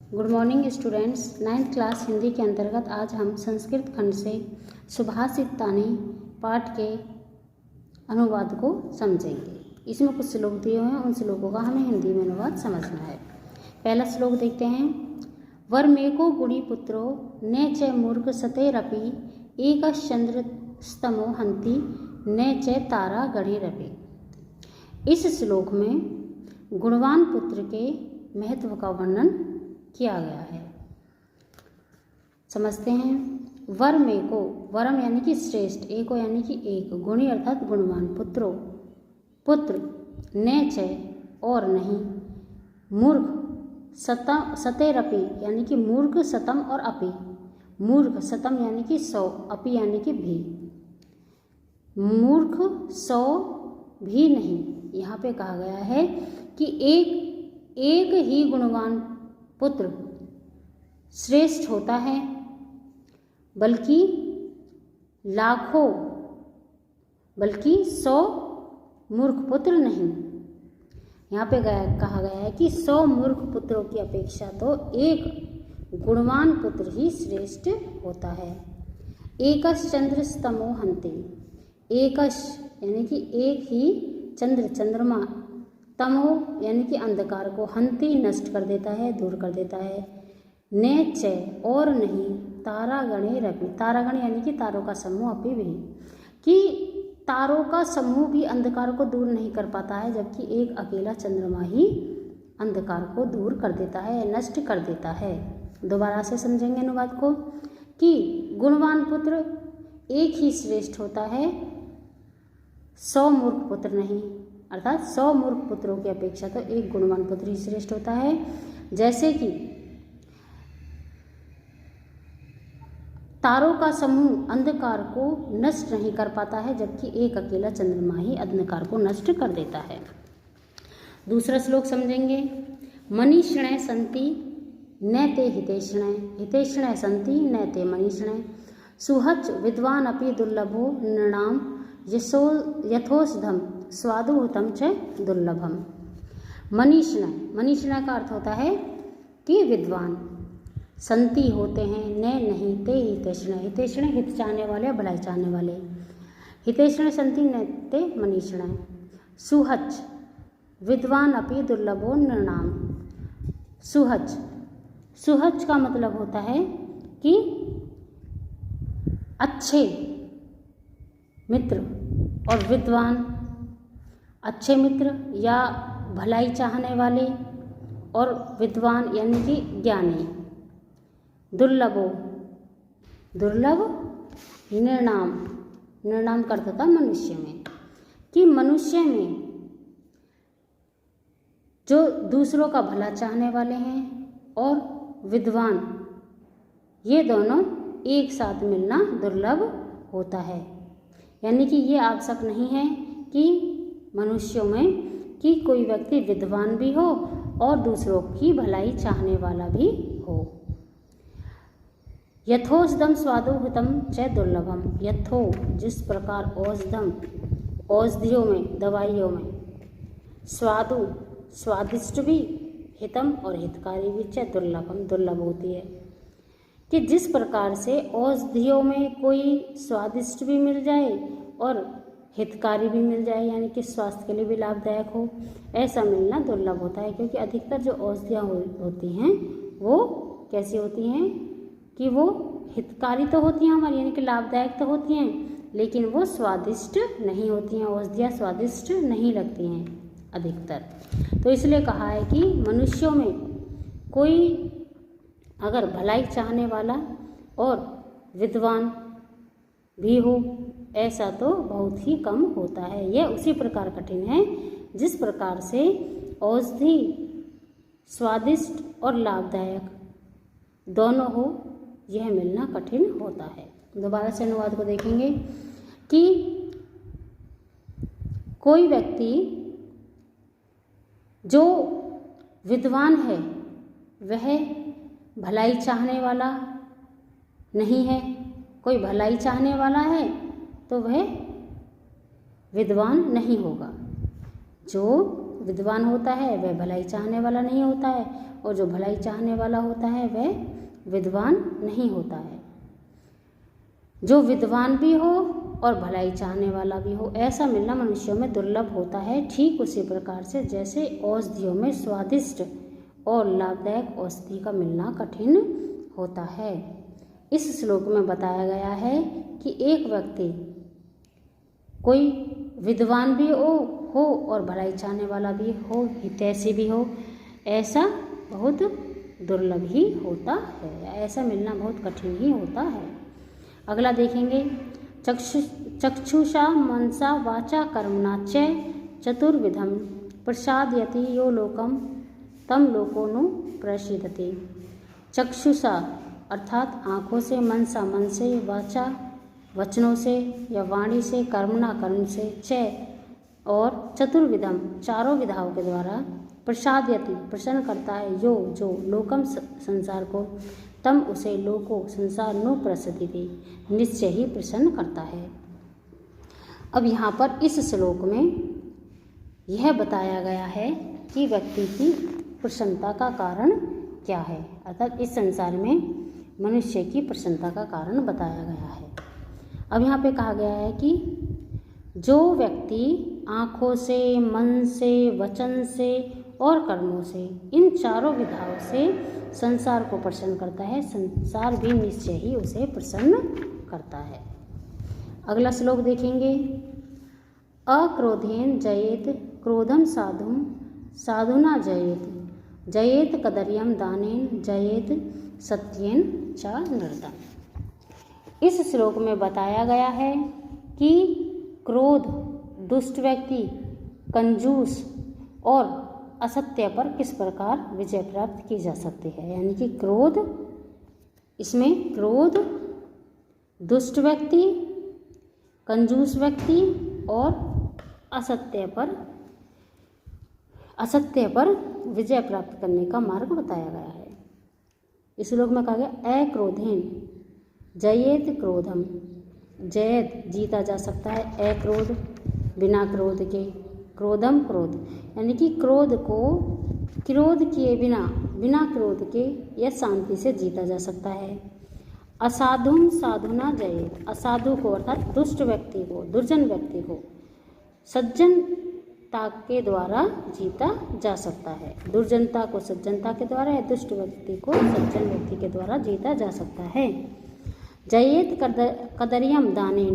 Good morning students. 9th class Hindi के अंतर्गत आज हम संस्कृत खंड से सुभाषितानि पाठ के अनुवाद को समझेंगे। इसमें कुछ श्लोक दिए हुए हैं, उन श्लोकों का हमें हिंदी में अनुवाद समझना है। पहला श्लोक देखते हैं। वर्मेको गुणी पुत्रो न च मूर्ख सतेरपि एकश्चंद्र स्तमो हंति न च तारा गणिरपि। इस श्लोक में गुणवान पुत्र के महत्व का वर्णन किया गया है। समझते हैं। वर्मेको, वरम यानी कि श्रेष्ठ, एको यानी कि एक, गुणी अर्थात गुणवान, पुत्रो पुत्र, न च और नहीं, मूर्ख सतेरपि यानी कि मूर्ख, सतम और अपि, मूर्ख सतम यानी कि 100, अपि यानी कि भी, मूर्ख 100 भी नहीं। यहाँ पे कहा गया है कि एक ही गुणवान पुत्र श्रेष्ठ होता है, बल्कि लाखों, बल्कि 100 मूर्ख पुत्र नहीं। यहाँ पे कहा गया है कि 100 मूर्ख पुत्रों की अपेक्षा तो एक गुणवान पुत्र ही श्रेष्ठ होता है। एकश चंद्र स्तमो हंति, एकश यानी कि एक ही चंद्र, चंद्रमा, तमो यानी कि अंधकार को, हंति नष्ट कर देता है, दूर कर देता है, ने च और नहीं, तारागणे रवि, तारागण यानी कि तारों का समूह, अपि भी, कि तारों का समूह भी अंधकार को दूर नहीं कर पाता है, जबकि एक अकेला चंद्रमा ही अंधकार को दूर कर देता है, नष्ट कर देता है। दोबारा से समझेंगे अनुवाद को कि गुणवान पुत्र एक ही श्रेष्ठ होता है, 100 मूर्ख पुत्र नहीं, अर्थात 100 मूर्ख पुत्रों की अपेक्षा तो एक गुणवान पुत्र ही श्रेष्ठ होता है। जैसे कि तारों का समूह अंधकार को नष्ट नहीं कर पाता है, जबकि एक अकेला चंद्रमा ही अंधकार को नष्ट कर देता है। दूसरा श्लोक समझेंगे। मनीषिणे सन्ति न ते हितेषिणे, हितेषिणे सन्ति न ते मनीषिणे, सुहच विद्वान् अपि दुर्लभो नृणाम यथोषधम स्वादुहुतम च दुर्लभम। मनीषिण, मनीषिण का अर्थ होता है कि विद्वान, संति होते हैं, न नहीं, ते हितेषिण, हितेषिण हित चाहने वाले, भलाई चाहने वाले, हितेषिण संति न ते मनीषिण, सुहच विद्वान अपि दुर्लभो नृणाम। सुहच, सुहच का मतलब होता है कि अच्छे मित्र, और विद्वान अच्छे मित्र या भलाई चाहने वाले, और विद्वान यानी कि ज्ञानी। दुर्लभो, दुर्लभ, निर्णाम, निर्णाम का अर्थ होता मनुष्य में, कि मनुष्य में जो दूसरों का भला चाहने वाले हैं और विद्वान, ये दोनों एक साथ मिलना दुर्लभ होता है। यानी कि ये आवश्यक नहीं है कि मनुष्यों में कि कोई व्यक्ति विद्वान भी हो और दूसरों की भलाई चाहने वाला भी हो। यथोषधम स्वादुहुतम च दुर्लभम, यथो जिस प्रकार, औषधम औषधियों में, दवाइयों में, स्वादु स्वादिष्ट भी, हितम और हितकारी भी, च दुर्लभम दुर्लभ होती है, कि जिस प्रकार से औषधियों में कोई स्वादिष्ट भी मिल जाए और हितकारी भी मिल जाए, यानी कि स्वास्थ्य के लिए भी लाभदायक हो, ऐसा मिलना दुर्लभ होता है। क्योंकि अधिकतर जो औषधियाँ होती हैं वो कैसी होती हैं कि वो हितकारी तो होती हैं हमारी, यानी कि लाभदायक तो होती हैं, लेकिन वो स्वादिष्ट नहीं होती हैं। औषधियाँ स्वादिष्ट नहीं लगती हैं अधिकतर। तो इसलिए कहा है कि मनुष्यों में कोई अगर भलाई चाहने वाला और विद्वान भी हो, ऐसा तो बहुत ही कम होता है। यह उसी प्रकार कठिन है जिस प्रकार से औषधि स्वादिष्ट और लाभदायक दोनों हो, यह मिलना कठिन होता है। दोबारा से अनुवाद को देखेंगे कि कोई व्यक्ति जो विद्वान है वह भलाई चाहने वाला नहीं है, कोई भलाई चाहने वाला है तो वह विद्वान नहीं होगा। जो विद्वान होता है वह भलाई चाहने वाला नहीं होता है, और जो भलाई चाहने वाला होता है वह विद्वान नहीं होता है। जो विद्वान भी हो और भलाई चाहने वाला भी हो, ऐसा मिलना मनुष्यों में दुर्लभ होता है। ठीक उसी प्रकार से जैसे औषधियों में स्वादिष्ट और लाभदायक औषधि का मिलना कठिन होता है। इस श्लोक में बताया गया है कि एक व्यक्ति कोई विद्वान भी हो और भलाई चाहने वाला भी हो, हितैषी भी हो, ऐसा बहुत दुर्लभ ही होता है, ऐसा मिलना बहुत कठिन ही होता है। अगला देखेंगे, चक्षुषा मनसा वाचा कर्मणा च चतुर्विधम प्रसादयति यो लोकम तम लोको नु प्रसिद्धति। चक्षुषा अर्थात आँखों से, मनसा मन से, वाचा वचनों से या वाणी से, कर्मणा कर्म से, च और चतुर्विधम चारों विधाओं के द्वारा, प्रसादयति प्रसन्न करता है, यो जो लोकम संसार को, तम उसे लोको संसार नु प्रसिद्धि निश्चय ही प्रसन्न करता है। अब यहाँ पर इस श्लोक में यह बताया गया है कि व्यक्ति की प्रसन्नता का कारण क्या है, अर्थात इस संसार में मनुष्य की प्रसन्नता का कारण बताया गया है। अब यहाँ पे कहा गया है कि जो व्यक्ति आँखों से, मन से, वचन से और कर्मों से, इन चारों विधाओं से संसार को प्रसन्न करता है, संसार भी निश्चय ही उसे प्रसन्न करता है। अगला श्लोक देखेंगे, अक्रोधेन जयेत क्रोधम साधुम साधुना जयेत जयेत कदर्यम दानेन जयेत सत्येन च नृतम। इस श्लोक में बताया गया है कि क्रोध दुष्ट व्यक्ति, कंजूस और असत्य पर किस प्रकार विजय प्राप्त की जा सकती है। यानी कि क्रोध, इसमें क्रोध दुष्ट व्यक्ति, कंजूस व्यक्ति और असत्य पर विजय प्राप्त करने का मार्ग बताया गया है। इस श्लोक में कहा गया अक्रोधेन जयेत क्रोधम, जयेत जीता जा सकता है, अक्रोध बिना क्रोध के, क्रोधम क्रोध यानी कि क्रोध को क्रोध किए बिना क्रोध के या शांति से जीता जा सकता है। असाधुम साधुना जयेत, असाधु को अर्थात दुष्ट व्यक्ति को, दुर्जन व्यक्ति को सज्जनता के द्वारा जीता जा सकता है। दुर्जनता को सज्जनता के द्वारा या दुष्ट व्यक्ति को सज्जन व्यक्ति के द्वारा जीता जा सकता है। जयेत कदर्यम दानेन,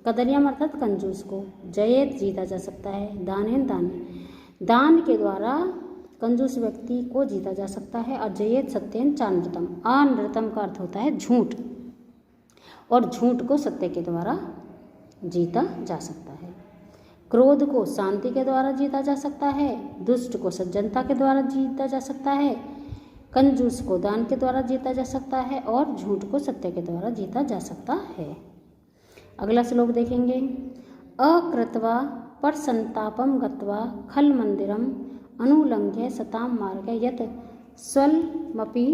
कदर्यम अर्थात कंजूस को जयेत जीता जा सकता है, दानेन दान के द्वारा कंजूस व्यक्ति को जीता जा सकता है। और जयेत सत्येन चानृतम, अनृतम का अर्थ होता है झूठ, और झूठ को सत्य के द्वारा जीता जा सकता है। क्रोध को शांति के द्वारा जीता जा सकता है, दुष्ट को सज्जनता के द्वारा जीता जा सकता है, कंजूस को दान के द्वारा जीता जा सकता है, और झूठ को सत्य के द्वारा जीता जा सकता है। अगला श्लोक देखेंगे, अकृत्वा पर संतापम गत्वा खल मंदिरम अनुलंघ्य सताम मार्ग यत स्वल्मपि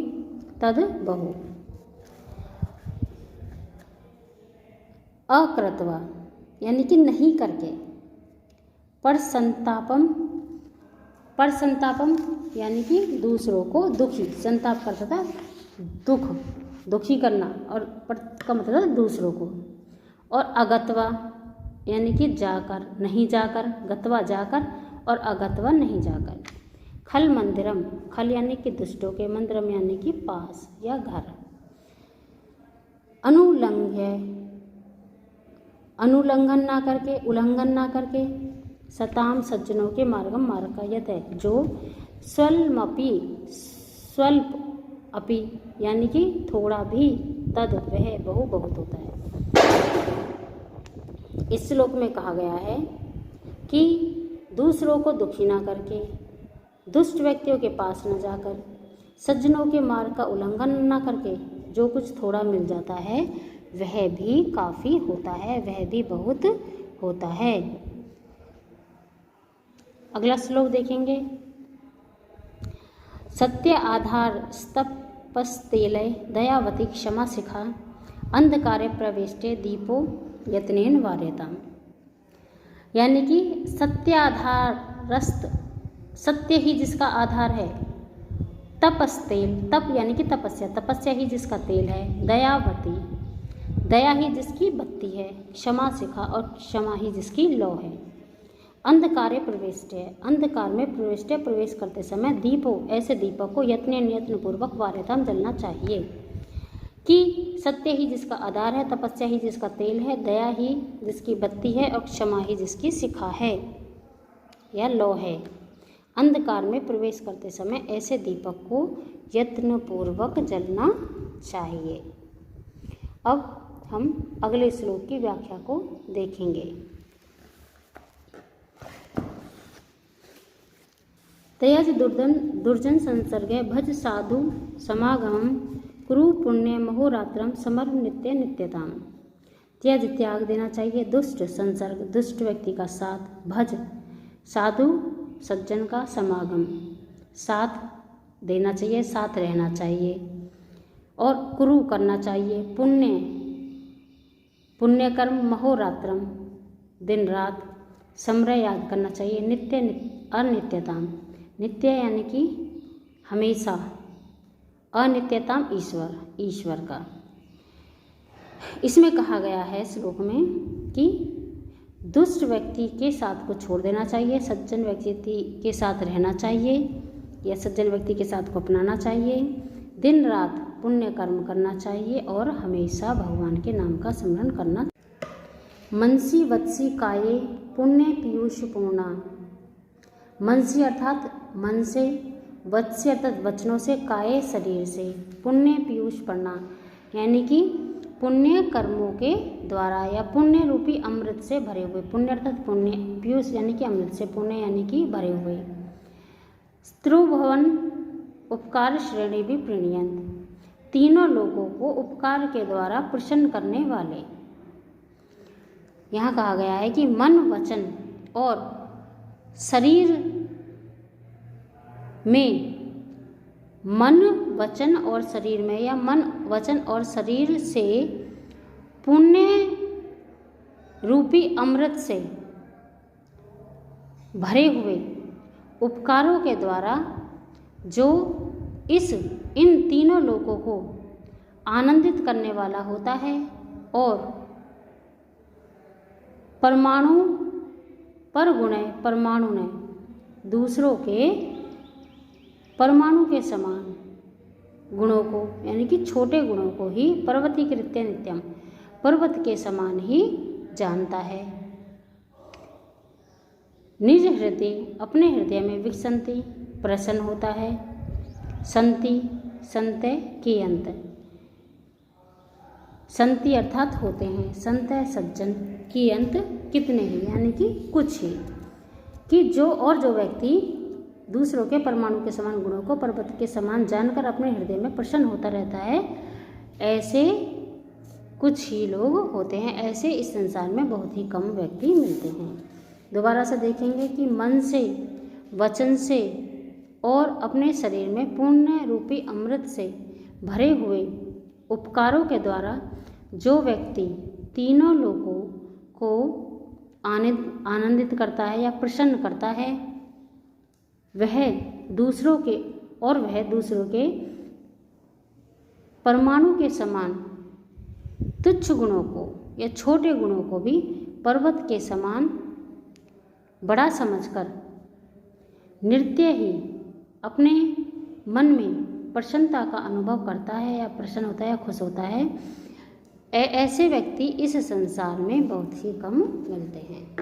तद बहु। अकृत्वा यानी कि नहीं करके, पर संतापम यानी कि दूसरों को दुखी, संताप करता था दुखी करना, और पर का मतलब दूसरों को। और अगत्वा यानी कि जाकर, नहीं जाकर, गत्वा जाकर और अगत्वा नहीं जाकर। खल मंदिरम, खल यानी कि दुष्टों के, मंदिरम यानी कि पास या घर। अनुलंघन ना करके, उल्लंघन ना करके, सताम सज्जनों के मार्गम मार्ग का यत है जो स्वल्पमपि, स्वल्प अपि यानी कि थोड़ा भी, तद वह बहु बहुत होता है। इस श्लोक में कहा गया है कि दूसरों को दुखी ना करके, दुष्ट व्यक्तियों के पास न जाकर, सज्जनों के मार्ग का उल्लंघन न करके जो कुछ थोड़ा मिल जाता है वह भी काफ़ी होता है, वह भी बहुत होता है। अगला श्लोक देखेंगे, सत्य आधार स्तपस्तेलय दयावती क्षमा शिखा अंधकारे प्रविष्टे दीपो यत्नेन वार्यताम। यानी कि सत्याधारस्थ सत्य ही जिसका आधार है। तपस्तेल, तप यानी कि तपस्या, तपस्या ही जिसका तेल है। दयावती, दया ही जिसकी बत्ती है। क्षमा शिखा, और क्षमा ही जिसकी लौ है। अंधकारे प्रविष्टे, अंधकार में प्रविष्टे, प्रवेश करते समय दीपो, ऐसे दीपक को यत्न पूर्वक वार्यताम जलना चाहिए। कि सत्य ही जिसका आधार है, तपस्या ही जिसका तेल है, दया ही जिसकी बत्ती है, और क्षमा ही जिसकी शिखा है या लौ है। अंधकार में प्रवेश करते समय ऐसे दीपक को यत्नपूर्वक जलना चाहिए। अब हम अगले श्लोक की व्याख्या को देखेंगे। त्यज दुर्जन संसर्गे भज साधु समागमम कुरु पुण्य महोरात्रम समर नित्य नित्यताम। त्यज त्याग देना चाहिए, दुष्ट संसर्ग दुष्ट व्यक्ति का साथ, भज साधु सज्जन का समागम साथ देना चाहिए, साथ रहना चाहिए, और कुरु करना चाहिए पुण्य कर्म, महोरात्रम दिन रात, समर याद करना चाहिए, नित्य अनित्यताम, नित्य यानी कि हमेशा, अनित्यताम ईश्वर का। इसमें कहा गया है श्लोक में कि दुष्ट व्यक्ति के साथ को छोड़ देना चाहिए, सज्जन व्यक्ति के साथ रहना चाहिए या सज्जन व्यक्ति के साथ को अपनाना चाहिए, दिन रात पुण्य कर्म करना चाहिए और हमेशा भगवान के नाम का स्मरण करना। मनसी वत्सी काये पुण्य पीयूष पूर्णा। मनसी अर्थात मन से, वत्सी अर्थात वचनों से, काये शरीर से, पुण्य पीयूष पढ़ना यानी कि पुण्य कर्मों के द्वारा या पुण्य रूपी अमृत से भरे हुए। पुण्य अर्थात पुण्य, पीयूष यानी कि अमृत से, पुण्य यानी कि भरे हुए। स्त्रुभवन उपकार श्रेणी भी प्रणीयंत, तीनों लोगों को उपकार के द्वारा प्रसन्न करने वाले। यहाँ कहा गया है कि मन वचन और शरीर में, मन वचन और शरीर में या मन वचन और शरीर से पुण्य रूपी अमृत से भरे हुए उपकारों के द्वारा जो इन तीनों लोगों को आनंदित करने वाला होता है और परमाणु पर गुणे परमाणु ने दूसरों के परमाणु के समान गुणों को यानी कि छोटे गुणों को ही पर्वती कृत्य नित्यम, पर्वत के समान ही जानता है। निज हृदय, अपने हृदय में विकसंति प्रसन्न होता है। संति संत की अंत, संति अर्थात होते हैं, संत सज्जन की अंत कितने ही यानी कि कुछ ही। कि जो व्यक्ति दूसरों के परमाणु के समान गुणों को पर्वत के समान जानकर अपने हृदय में प्रसन्न होता रहता है, ऐसे कुछ ही लोग होते हैं। ऐसे इस संसार में बहुत ही कम व्यक्ति मिलते हैं। दोबारा से देखेंगे कि मन से, वचन से और अपने शरीर में पुण्य रूपी अमृत से भरे हुए उपकारों के द्वारा जो व्यक्ति तीनों लोगों को आनंदित करता है या प्रसन्न करता है, वह दूसरों के परमाणु के समान तुच्छ गुणों को या छोटे गुणों को भी पर्वत के समान बड़ा समझकर नित्य ही अपने मन में प्रसन्नता का अनुभव करता है या प्रसन्न होता है या खुश होता है, ऐसे व्यक्ति इस संसार में बहुत ही कम मिलते हैं।